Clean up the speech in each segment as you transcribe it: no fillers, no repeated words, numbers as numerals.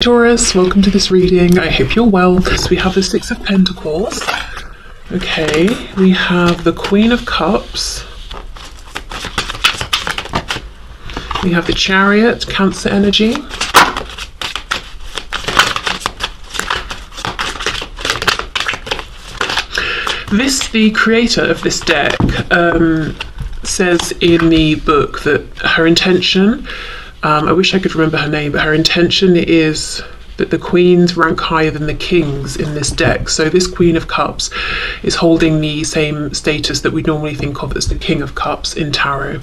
Taurus, welcome to this reading. I hope you're well. So we have the Six of Pentacles. Okay, we have the Queen of Cups. We have the Chariot, Cancer energy. The creator of this deck says in the book that her intention, I wish I could remember her name, but her intention is that the queens rank higher than the kings in this deck. So this Queen of Cups is holding the same status that we normally think of as the King of Cups in tarot.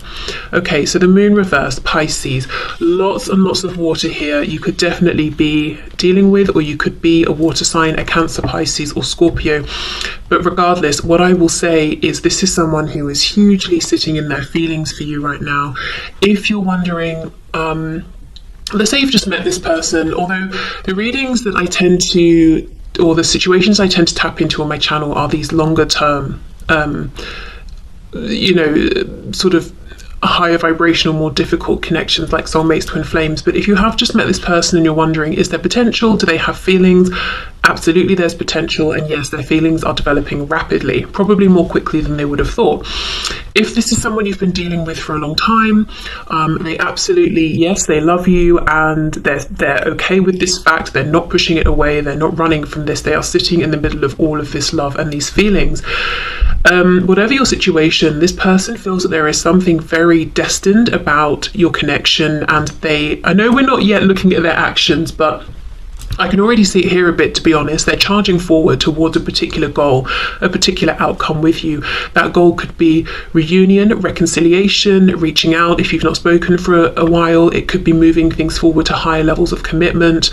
Okay, so the moon reversed, Pisces, lots and lots of water here. You could definitely be dealing with, or you could be a water sign, a Cancer, Pisces or Scorpio. But regardless, what I will say is this is someone who is hugely sitting in their feelings for you right now. If you're wondering, let's say you've just met this person, although the readings that I tend to, or the situations I tend to tap into on my channel are these longer term, sort of higher vibrational, more difficult connections like soulmates, twin flames. But if you have just met this person and you're wondering, is there potential? Do they have feelings? Absolutely, there's potential, and yes, their feelings are developing rapidly, probably more quickly than they would have thought. If this is someone you've been dealing with for a long time, they absolutely, yes, they love you, and they're okay with this fact. They're not pushing it away. They're not running from this. They are sitting in the middle of all of this love and these feelings. Whatever your situation, this person feels that there is something very destined about your connection, and I know we're not yet looking at their actions, but I can already see it here a bit, to be honest. They're charging forward towards a particular goal, a particular outcome with you. That goal could be reunion, reconciliation, reaching out if you've not spoken for a while. It could be moving things forward to higher levels of commitment.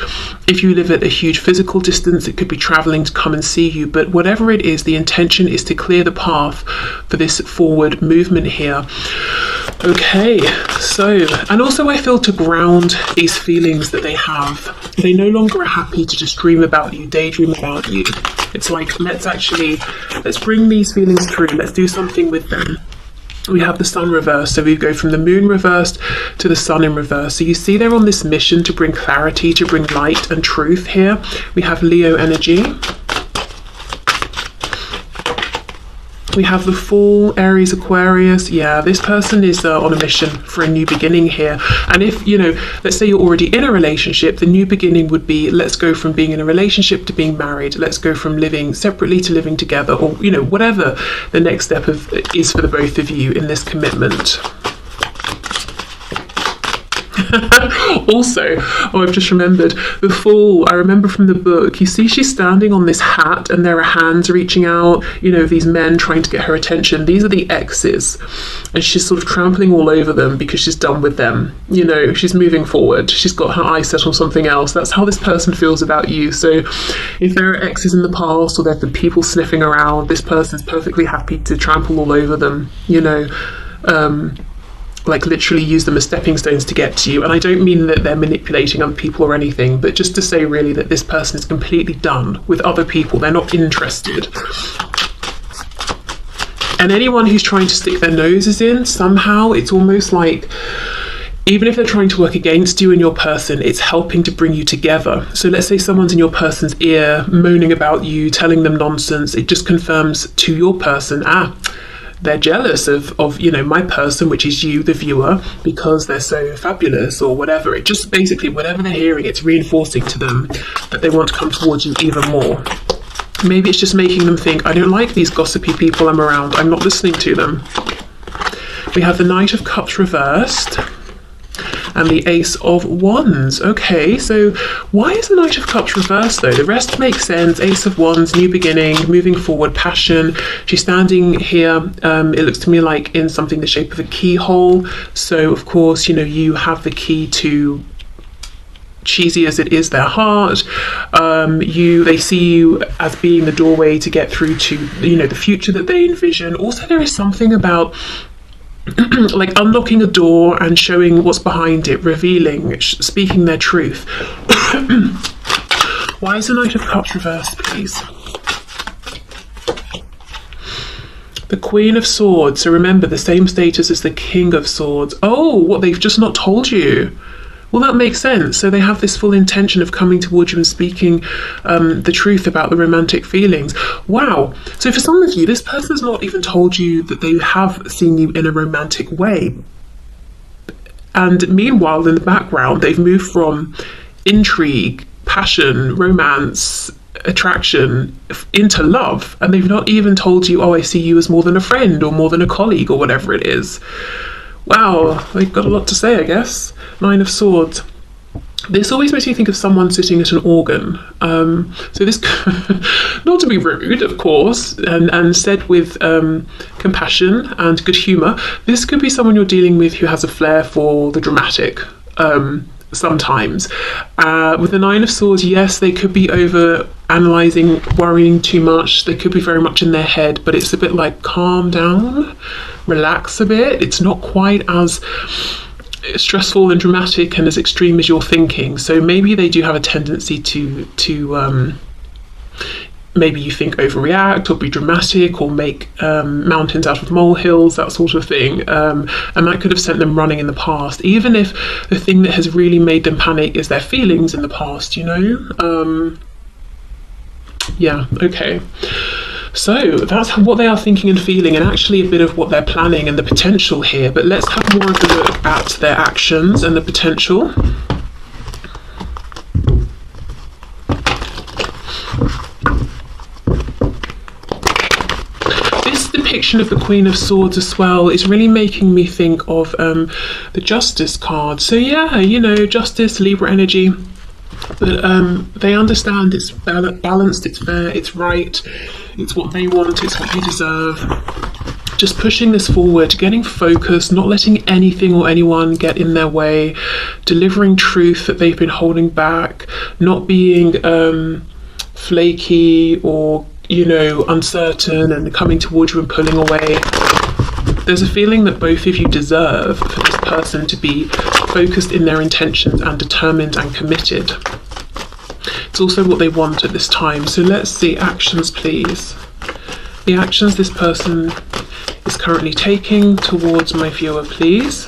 If you live at a huge physical distance, it could be traveling to come and see you. But whatever it is, the intention is to clear the path for this forward movement here. Okay, so, and also I feel to ground these feelings that they have. They no longer are happy to just dream about you, daydream about you. It's like, let's bring these feelings through. Let's do something with them. We have the sun reversed, so we go from the moon reversed to the sun in reverse. So you see they're on this mission to bring clarity, to bring light and truth here. We have Leo energy. We have the Fool, Aries, Aquarius. Yeah, this person is on a mission for a new beginning here. And if, let's say you're already in a relationship, the new beginning would be, let's go from being in a relationship to being married. Let's go from living separately to living together, or, whatever the next step is for the both of you in this commitment. Also, I've just remembered the Fool. I remember from the book, you see she's standing on this hat and there are hands reaching out, these men trying to get her attention. These are the exes, and she's sort of trampling all over them because she's done with them. She's moving forward. She's got her eyes set on something else. That's how this person feels about you. So if there are exes in the past, or there have been people sniffing around, this person's perfectly happy to trample all over them, like literally use them as stepping stones to get to you. And I don't mean that they're manipulating other people or anything, but just to say really that this person is completely done with other people. They're not interested. And anyone who's trying to stick their noses in, somehow it's almost like, even if they're trying to work against you and your person, it's helping to bring you together. So let's say someone's in your person's ear, moaning about you, telling them nonsense. It just confirms to your person, they're jealous of my person, which is you, the viewer, because they're so fabulous or whatever. It just basically, whatever they're hearing, it's reinforcing to them that they want to come towards you even more. Maybe it's just making them think, I don't like these gossipy people I'm around. I'm not listening to them. We have the Knight of Cups reversed and the Ace of Wands. Okay, so why is the Knight of Cups reversed though? The rest makes sense. Ace of Wands, new beginning, moving forward, passion. She's standing here, it looks to me like in something the shape of a keyhole. So of course, you have the key to, cheesy as it is, their heart. They see you as being the doorway to get through to, the future that they envision. Also, there is something about like unlocking a door and showing what's behind it, revealing, speaking their truth. Why is the Knight of Cups reversed, please? The Queen of Swords. So remember, the same status as the King of Swords. Oh, what, they've just not told you. Well, that makes sense. So they have this full intention of coming towards you and speaking the truth about the romantic feelings. Wow. So for some of you, this person's not even told you that they have seen you in a romantic way. And meanwhile, in the background, they've moved from intrigue, passion, romance, attraction into love. And they've not even told you, oh, I see you as more than a friend or more than a colleague or whatever it is. Wow, they've got a lot to say, I guess. Nine of Swords. This always makes me think of someone sitting at an organ. So this, not to be rude, of course, and said with compassion and good humour, this could be someone you're dealing with who has a flair for the dramatic, sometimes. With the Nine of Swords, yes, they could be over analysing, worrying too much. They could be very much in their head, but it's a bit like calm down, relax a bit. It's not quite as stressful and dramatic and as extreme as you're thinking. So maybe they do have a tendency to maybe you think overreact or be dramatic or make mountains out of molehills, that sort of thing, and that could have sent them running in the past, even if the thing that has really made them panic is their feelings in the past, you know. Yeah, okay. So that's what they are thinking and feeling, and actually a bit of what they're planning and the potential here. But let's have more of a look at their actions and the potential. This depiction of the Queen of Swords as well is really making me think of the Justice card. So yeah, you know, Justice, Libra energy. But they understand it's balanced, it's fair, it's right, it's what they want, it's what you deserve. Just pushing this forward, getting focused, not letting anything or anyone get in their way, delivering truth that they've been holding back, not being flaky or, you know, uncertain and coming towards you and pulling away. There's a feeling that both of you deserve for this person to be focused in their intentions and determined and committed. It's also what they want at this time. So let's see, actions please. The actions this person is currently taking towards my viewer, please.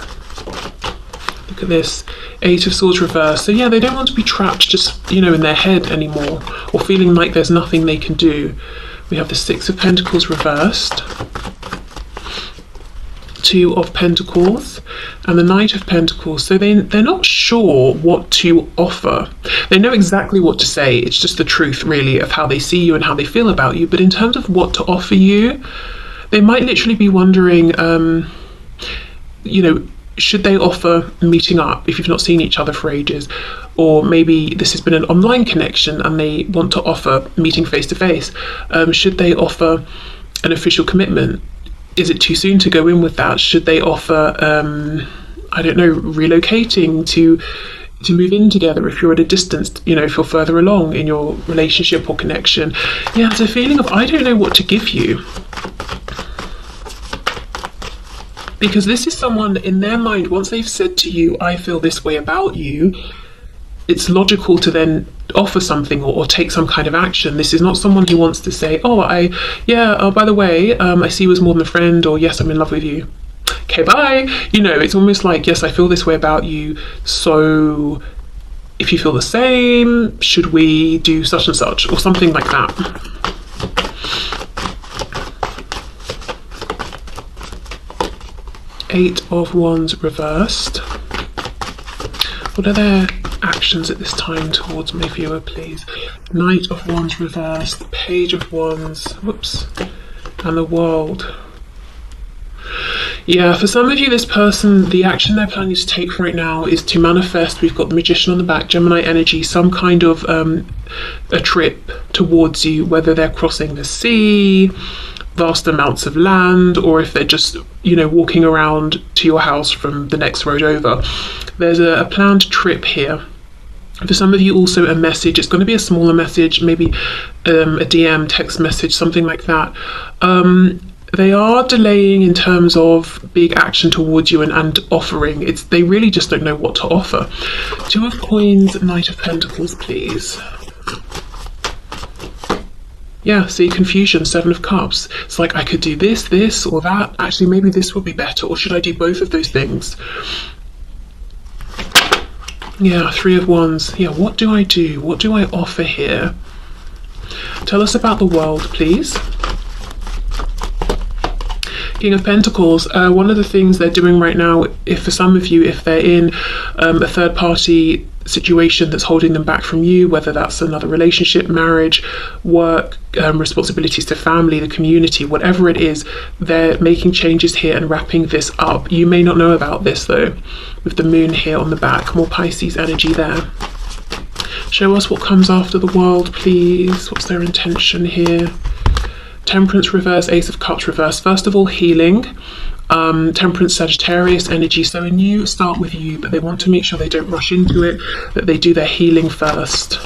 Look at this, Eight of Swords reversed. So yeah, they don't want to be trapped just, you know, in their head anymore or feeling like there's nothing they can do. We have the Six of Pentacles reversed, Two of Pentacles, and the Knight of Pentacles. So they're not sure what to offer. They know exactly what to say. It's just the truth, really, of how they see you and how they feel about you. But in terms of what to offer you, they might literally be wondering, you know, should they offer meeting up if you've not seen each other for ages? Or maybe this has been an online connection and they want to offer meeting face to face. Should they offer an official commitment? Is it too soon to go in with that? Should they offer, I don't know, relocating to move in together if you're at a distance, you know, if you're further along in your relationship or connection? Yeah, it's a feeling of, I don't know what to give you. Because this is someone in their mind, once they've said to you, I feel this way about you, it's logical to then offer something or take some kind of action. This is not someone who wants to say, oh, by the way, I see you as more than a friend, or yes, I'm in love with you. Okay, bye. You know, it's almost like, yes, I feel this way about you. So if you feel the same, should we do such and such or something like that? Eight of Wands reversed. What are their actions at this time towards my viewer, please? Knight of Wands reversed, Page of Wands, whoops, and the World. Yeah, for some of you, this person, the action they're planning to take right now is to manifest. We've got the Magician on the back, Gemini energy, some kind of a trip towards you, whether they're crossing the sea, vast amounts of land, or if they're just, you know, walking around to your house from the next road over. There's a planned trip here. For some of you, also a message. It's going to be a smaller message, maybe a DM, text message, something like that. They are delaying in terms of big action towards you and offering. They really just don't know what to offer. Two of Coins, Knight of Pentacles, please. Yeah, see, confusion, Seven of Cups. It's like, I could do this, or that. Actually, maybe this would be better. Or should I do both of those things? Yeah, Three of Wands. Yeah, what do I do? What do I offer here? Tell us about the world, please. King of Pentacles. One of the things they're doing right now, if for some of you, if they're in a third party situation that's holding them back from you, whether that's another relationship, marriage, work, responsibilities to family, the community, whatever it is, they're making changes here and wrapping this up. You may not know about this though, with the moon here on the back. More Pisces energy there. Show us what comes after the world, please. What's their intention here? Temperance reverse, Ace of Cups reverse. First of all, healing. Temperance, Sagittarius energy. So a new start with you, but they want to make sure they don't rush into it, that they do their healing first.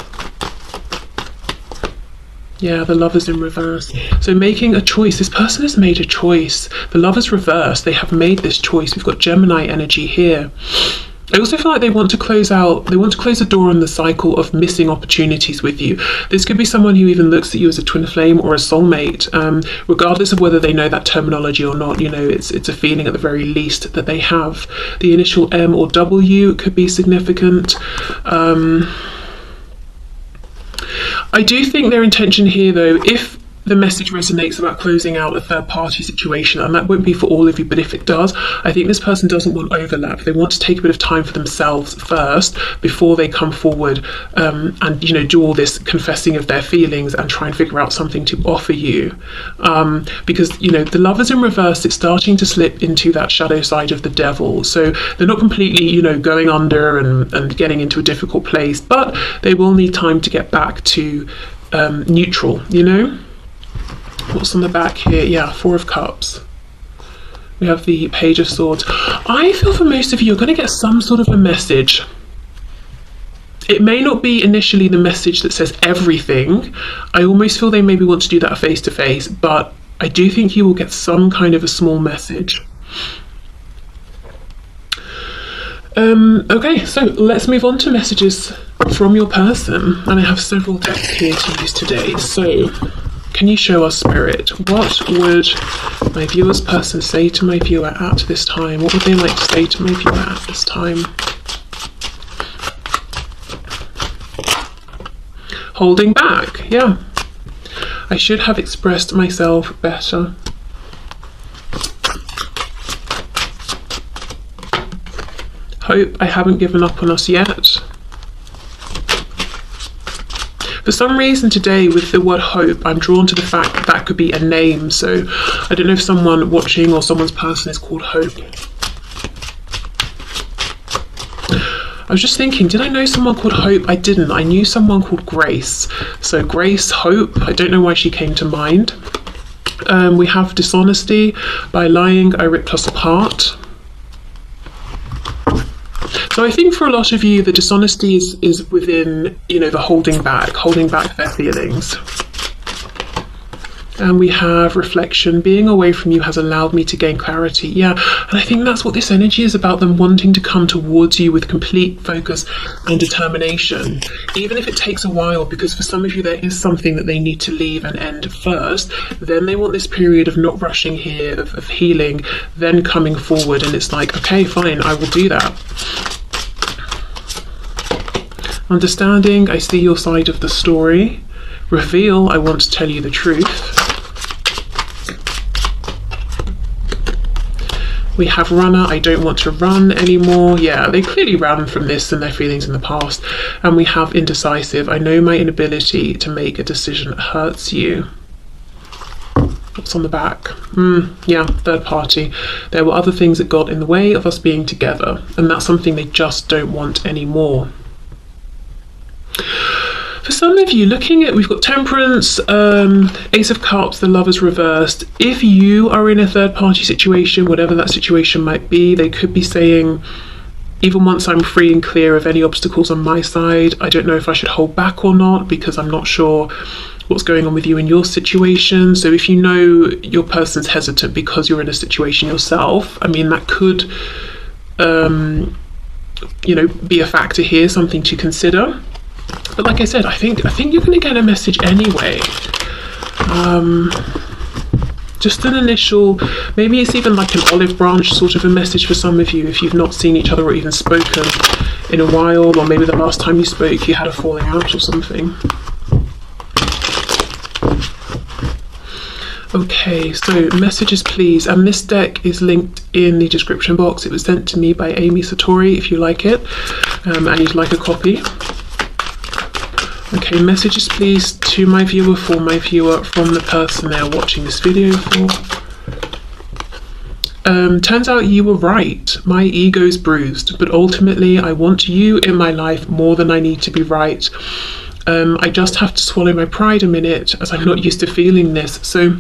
Yeah, the Lovers in reverse. So making a choice. This person has made a choice. The Lovers reverse. They have made this choice. We've got Gemini energy here. I also feel like they want to close the door on the cycle of missing opportunities with you. This could be someone who even looks at you as a twin flame or a soulmate, regardless of whether they know that terminology or not. You know, it's a feeling at the very least that they have. The initial M or W could be significant. I do think their intention here, though, if the message resonates about closing out a third party situation, and that won't be for all of you, but if it does, I think this person doesn't want overlap. They want to take a bit of time for themselves first before they come forward and, you know, do all this confessing of their feelings and try and figure out something to offer you. Because, you know, the Lovers in reverse, it's starting to slip into that shadow side of the devil. So they're not completely, you know, going under and getting into a difficult place, but they will need time to get back to neutral, you know? What's on the back here? Yeah, Four of Cups. We have the Page of Swords. I feel for most of you, you're going to get some sort of a message. It may not be initially the message that says everything. I almost feel they maybe want to do that face to face, but I do think you will get some kind of a small message. Okay, so let's move on to messages from your person. And I have several decks here to use today. So can you show us, Spirit, what would my viewer's person say to my viewer at this time? What would they like to say to my viewer at this time? Holding back, yeah. I should have expressed myself better. Hope I haven't given up on us yet. For some reason today with the word hope, I'm drawn to the fact that that could be a name. So I don't know if someone watching or someone's person is called Hope. I was just thinking, did I know someone called Hope? I didn't. I knew someone called Grace. So Grace, Hope, I don't know why she came to mind. We have dishonesty. By lying, I ripped us apart. So I think for a lot of you, the dishonesty is within, you know, the holding back their feelings. And we have reflection. Being away from you has allowed me to gain clarity. Yeah, and I think that's what this energy is about, them wanting to come towards you with complete focus and determination, even if it takes a while, because for some of you there is something that they need to leave and end first. Then they want this period of not rushing here, of healing, then coming forward, and it's like, okay, fine, I will do that. Understanding, I see your side of the story. Reveal, I want to tell you the truth. We have runner, I don't want to run anymore. Yeah, they clearly ran from this and their feelings in the past. And we have indecisive, I know my inability to make a decision hurts you. What's on the back? Yeah, third party. There were other things that got in the way of us being together, and that's something they just don't want anymore. For some of you, looking at, we've got Temperance, Ace of Cups, the Lovers reversed. If you are in a third party situation, whatever that situation might be, they could be saying, even once I'm free and clear of any obstacles on my side, I don't know if I should hold back or not, because I'm not sure what's going on with you in your situation. So if you know your person's hesitant because you're in a situation yourself, I mean, that could, you know, be a factor here, something to consider. But like I said, I think you're going to get a message anyway. Just an initial, maybe it's even like an olive branch sort of a message for some of you if you've not seen each other or even spoken in a while, or maybe the last time you spoke you had a falling out or something. Okay, so messages please, and this deck is linked in the description box. It was sent to me by Amy Satori if you like it, and you'd like a copy. Okay, messages please to my viewer, for my viewer, from the person they're watching this video for. Turns out you were right. My ego's bruised, but ultimately I want you in my life more than I need to be right. I just have to swallow my pride a minute, as I'm not used to feeling this. So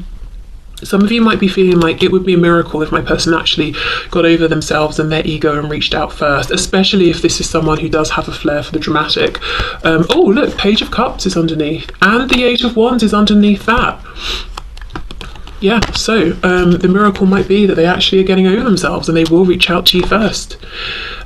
some of you might be feeling like it would be a miracle if my person actually got over themselves and their ego and reached out first, especially if this is someone who does have a flair for the dramatic. Oh look, Page of Cups is underneath, and the 8 of Wands is underneath that. Yeah, so the miracle might be that they actually are getting over themselves and they will reach out to you first.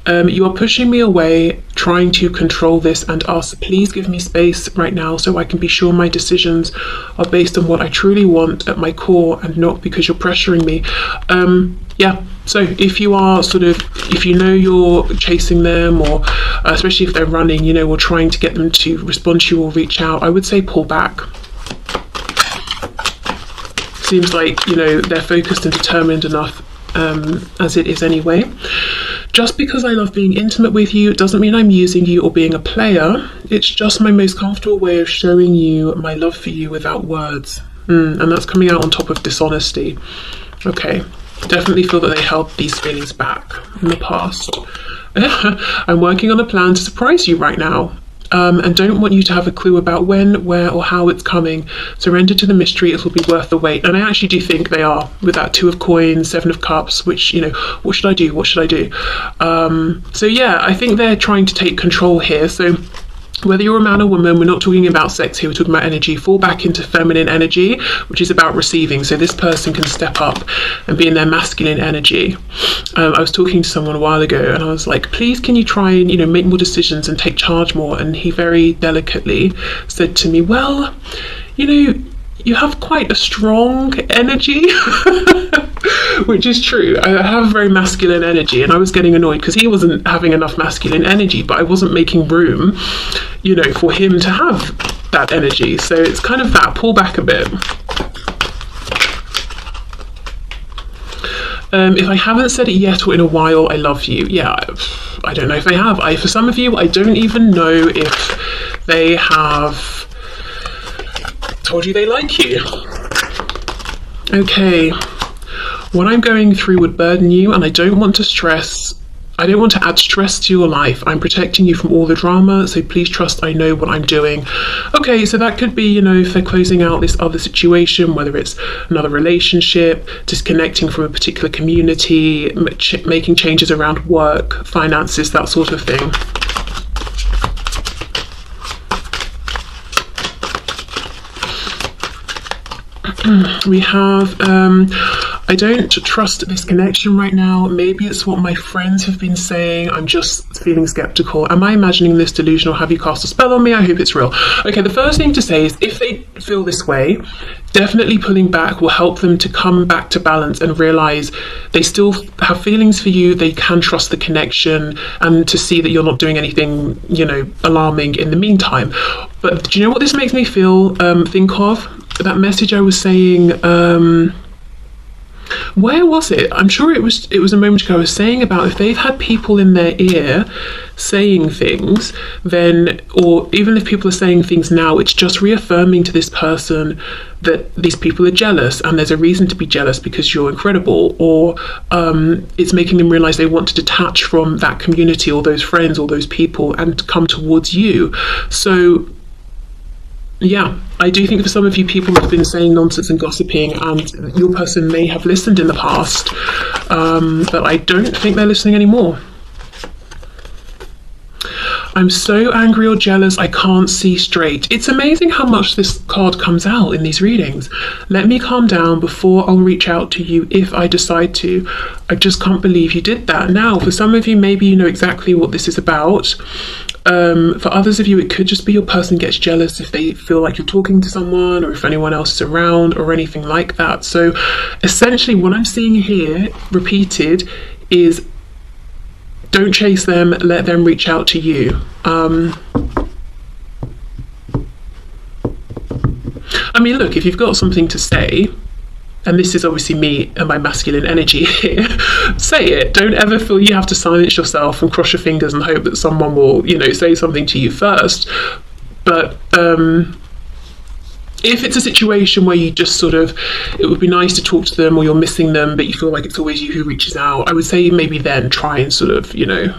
You are pushing me away, trying to control this and us. Please give me space right now so I can be sure my decisions are based on what I truly want at my core and not because you're pressuring me. Yeah, so if you are if you know you're chasing them, or especially if they're running, you know, or trying to get them to respond to you or reach out, I would say pull back. Seems like, you know, they're focused and determined enough as it is anyway. Just because I love being intimate with you doesn't mean I'm using you or being a player. It's just my most comfortable way of showing you my love for you without words. And that's coming out on top of dishonesty. Okay, definitely feel that they held these feelings back in the past. I'm working on a plan to surprise you right now. And don't want you to have a clue about when, where, or how it's coming. Surrender to the mystery, it will be worth the wait. And I actually do think they are, with that 2 of Coins, 7 of Cups, which, you know, what should I do? What should I do? So yeah, I think they're trying to take control here. So whether you're a man or woman, we're not talking about sex here, we're talking about energy. Fall back into feminine energy, which is about receiving. So this person can step up and be in their masculine energy. I was talking to someone a while ago and I was like, please can you try and, you know, make more decisions and take charge more? And he very delicately said to me, well, you know, you have quite a strong energy. Which is true. I have a very masculine energy, and I was getting annoyed because he wasn't having enough masculine energy, but I wasn't making room, you know, for him to have that energy. So it's kind of that, pull back a bit. If I haven't said it yet or in a while, I love you. Yeah, I don't know if I have. For some of you, I don't even know if they have told you they like you. Okay. What I'm going through would burden you, and I don't want to add stress to your life. I'm protecting you from all the drama, so please trust I know what I'm doing. Okay, so that could be, you know, if they're closing out this other situation, whether it's another relationship, disconnecting from a particular community, making changes around work, finances, that sort of thing. We have I don't trust this connection right now. Maybe it's what my friends have been saying. I'm just feeling skeptical. Am I imagining this delusion, or have you cast a spell on me? I hope it's real. Okay, the first thing to say is if they feel this way, definitely pulling back will help them to come back to balance and realize they still have feelings for you. They can trust the connection and to see that you're not doing anything, you know, alarming in the meantime. But do you know what this makes me feel? Think of that message I was saying. Where was it? I'm sure it was a moment ago. I was saying about if they've had people in their ear saying things, then, or even if people are saying things now, it's just reaffirming to this person that these people are jealous, and there's a reason to be jealous because you're incredible, or it's making them realize they want to detach from that community or those friends or those people and come towards you. So yeah, I do think for some of you, people have been saying nonsense and gossiping, and your person may have listened in the past, but I don't think they're listening anymore. I'm so angry or jealous, I can't see straight. It's amazing how much this card comes out in these readings. Let me calm down before I'll reach out to you if I decide to. I just can't believe you did that. Now, for some of you, maybe you know exactly what this is about. For others of you, it could just be your person gets jealous if they feel like you're talking to someone, or if anyone else is around, or anything like that. So essentially what I'm seeing here repeated is Don't chase them, let them reach out to you. I mean, look, if you've got something to say, and this is obviously me and my masculine energy here, say it. Don't ever feel you have to silence yourself and cross your fingers and hope that someone will, you know, say something to you first. But if it's a situation where you just sort of, it would be nice to talk to them, or you're missing them, but you feel like it's always you who reaches out, I would say maybe then try and sort of, you know,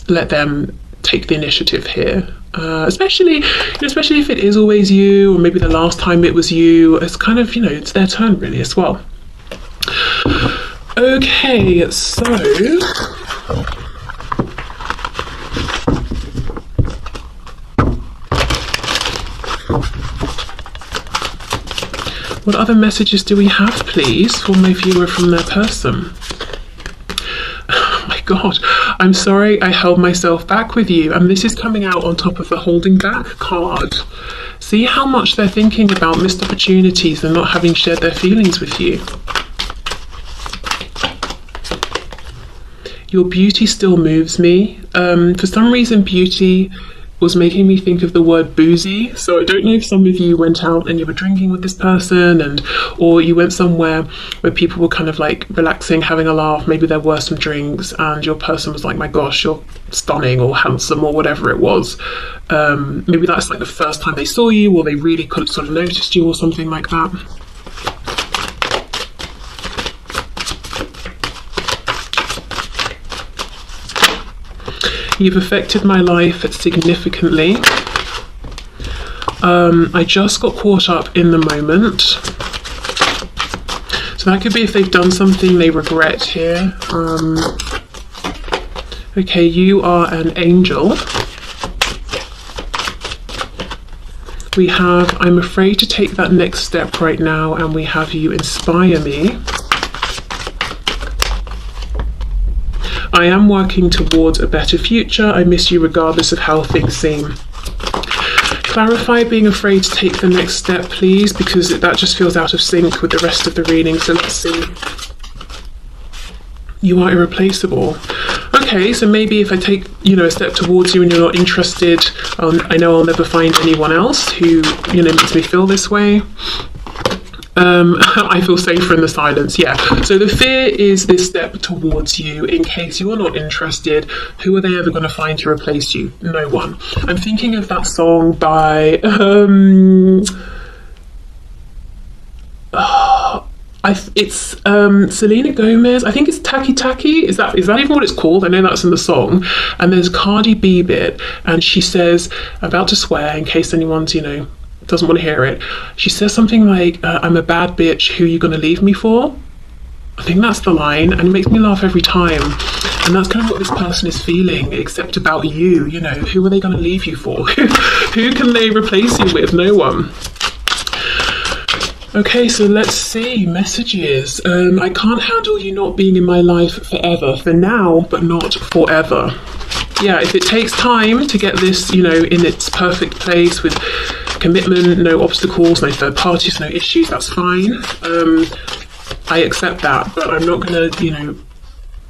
let them take the initiative here. Especially if it is always you, or maybe the last time it was you. It's kind of, you know, it's their turn really as well. Okay, so what other messages do we have, please, for my viewer from their person? Oh my God, I'm sorry I held myself back with you. And this is coming out on top of the holding back card. See how much they're thinking about missed opportunities and not having shared their feelings with you. Your beauty still moves me. For some reason, beauty was making me think of the word boozy. So I don't know if some of you went out and you were drinking with this person, or you went somewhere where people were kind of like relaxing, having a laugh, maybe there were some drinks, and your person was like, my gosh, you're stunning or handsome or whatever it was. Maybe that's like the first time they saw you, or they really could have sort of noticed you or something like that. You've affected my life significantly. I just got caught up in the moment. So that could be if they've done something they regret here. Okay, you are an angel. We have, I'm afraid to take that next step right now, and we have you inspire me. I am working towards a better future. I miss you regardless of how things seem. Clarify being afraid to take the next step, please, because that just feels out of sync with the rest of the reading. So let's see. You are irreplaceable. Okay, so maybe if I take, you know, a step towards you and you're not interested, I know I'll never find anyone else who, you know, makes me feel this way. I feel safer in the silence, yeah. So the fear is this step towards you. In case you're not interested, who are they ever going to find to replace you? No one. I'm thinking of that song by it's Selena Gomez. I think it's Taki Taki. Is that even what it's called? I know that's in the song. And there's Cardi B bit, and she says, I'm about to swear in case anyone's, you know, doesn't want to hear it. She says something like, I'm a bad bitch, who are you gonna leave me for? I think that's the line, and it makes me laugh every time. And that's kind of what this person is feeling, except about you, you know, who are they gonna leave you for? Who can they replace you with? No one. Okay, so let's see, messages. I can't handle you not being in my life forever, for now, but not forever. Yeah, if it takes time to get this, you know, in its perfect place with commitment, no obstacles, no third parties, no issues, that's fine. I accept that, but I'm not gonna, you know,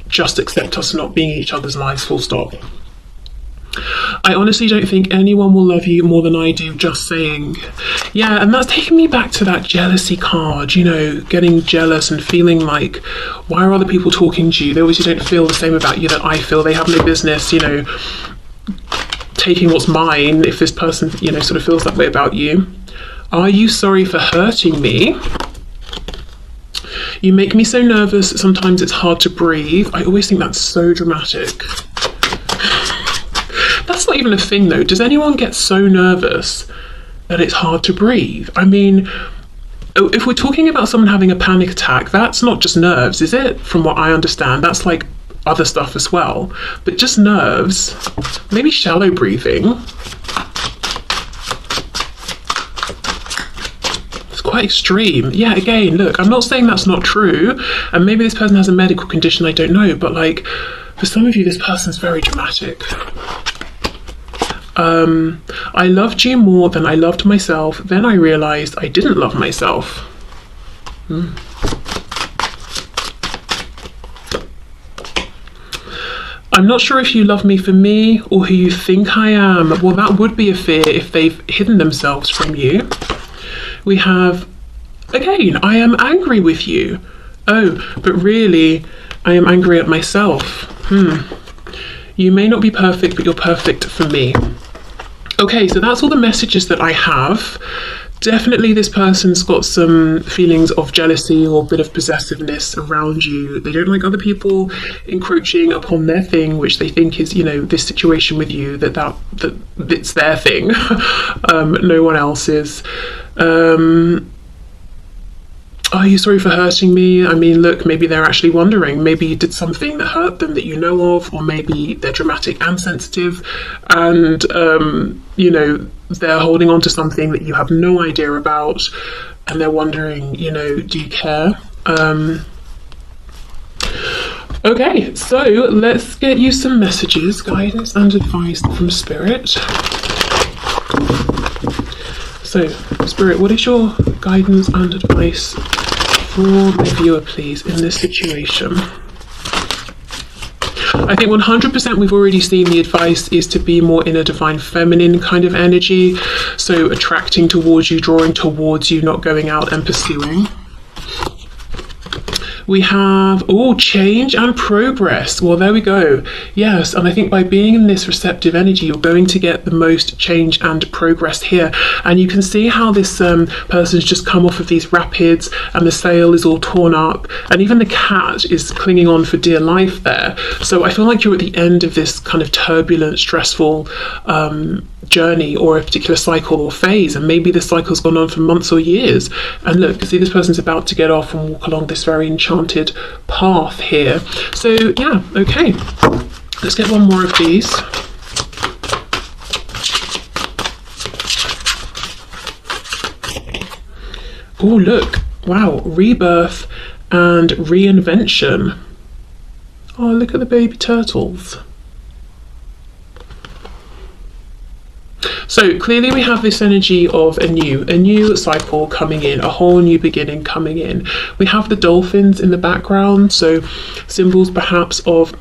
just accept us not being in each other's lives, full stop. I honestly don't think anyone will love you more than I do, just saying. Yeah, and that's taking me back to that jealousy card, you know, getting jealous and feeling like, why are other people talking to you? They obviously don't feel the same about you that I feel. They have no business, you know, taking what's mine if this person, you know, sort of feels that way about you. Are you sorry for hurting me? You make me so nervous, sometimes it's hard to breathe. I always think that's so dramatic. That's not even a thing though. Does anyone get so nervous that it's hard to breathe? I mean, if we're talking about someone having a panic attack, that's not just nerves, is it? From what I understand, that's like other stuff as well. But just nerves, maybe shallow breathing. It's quite extreme. Yeah, again, look, I'm not saying that's not true. And maybe this person has a medical condition, I don't know. But like, for some of you, this person's very dramatic. I loved you more than I loved myself. Then I realized I didn't love myself. I'm not sure if you love me for me or who you think I am. Well, that would be a fear if they've hidden themselves from you. We have, again, I am angry with you. Oh, but really, I am angry at myself. You may not be perfect, but you're perfect for me. Okay, so that's all the messages that I have. Definitely this person's got some feelings of jealousy or a bit of possessiveness around you. They don't like other people encroaching upon their thing, which they think is, you know, this situation with you, that it's their thing. No one else's. Are you sorry for hurting me? I mean, look, maybe they're actually wondering. Maybe you did something that hurt them that you know of, or maybe they're dramatic and sensitive, and, you know, they're holding on to something that you have no idea about, and they're wondering, you know, do you care? Okay, so let's get you some messages, guidance and advice from Spirit. So, Spirit, what is your guidance and advice for the viewer, please, in this situation? I think 100% we've already seen the advice is to be more in a divine feminine kind of energy. So attracting towards you, drawing towards you, not going out and pursuing. We have, oh, change and progress. Well, there we go. Yes, and I think by being in this receptive energy, you're going to get the most change and progress here. And you can see how this person's just come off of these rapids, and the sail is all torn up, and even the cat is clinging on for dear life there. So I feel like you're at the end of this kind of turbulent, stressful journey, or a particular cycle or phase, and maybe this cycle's gone on for months or years. And look, see, this person's about to get off and walk along this very enchanted path here. So yeah, okay, let's get one more of these. Oh, look, wow, rebirth and reinvention. Oh, look at the baby turtles. So clearly we have this energy of a new cycle coming in, a whole new beginning coming in. We have the dolphins in the background, so symbols perhaps of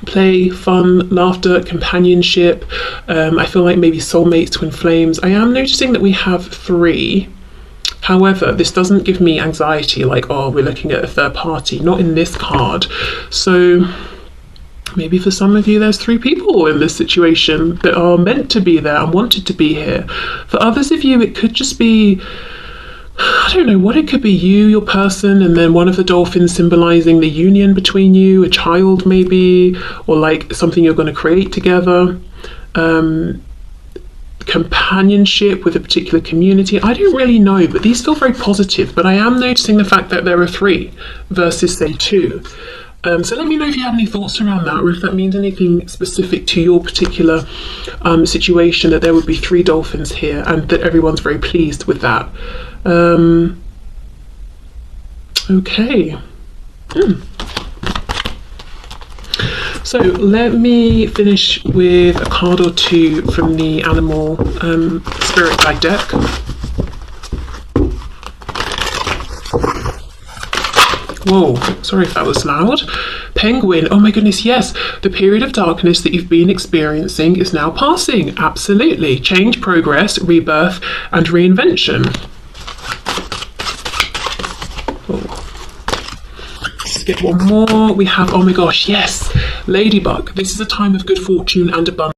play, fun, laughter, companionship. I feel like maybe soulmates, twin flames. I am noticing that we have 3. However, this doesn't give me anxiety, like, oh, we're looking at a third party, not in this card. So maybe for some of you there's 3 people in this situation that are meant to be there and wanted to be here. For others of you, it could just be, I don't know what it could be, you, your person, and then one of the dolphins symbolizing the union between you, a child maybe, or like something you're going to create together. Companionship with a particular community. I don't really know, but these feel very positive. But I am noticing the fact that there are 3 versus, say, 2. So let me know if you have any thoughts around that, or if that means anything specific to your particular situation, that there would be 3 dolphins here and that everyone's very pleased with that. Okay. So let me finish with a card or 2 from the animal spirit guide deck. Whoa, sorry if that was loud. Penguin, oh my goodness, yes. The period of darkness that you've been experiencing is now passing. Absolutely. Change, progress, rebirth, and reinvention. Oh. Let's get one more. We have, oh my gosh, yes. Ladybug. This is a time of good fortune and abundance.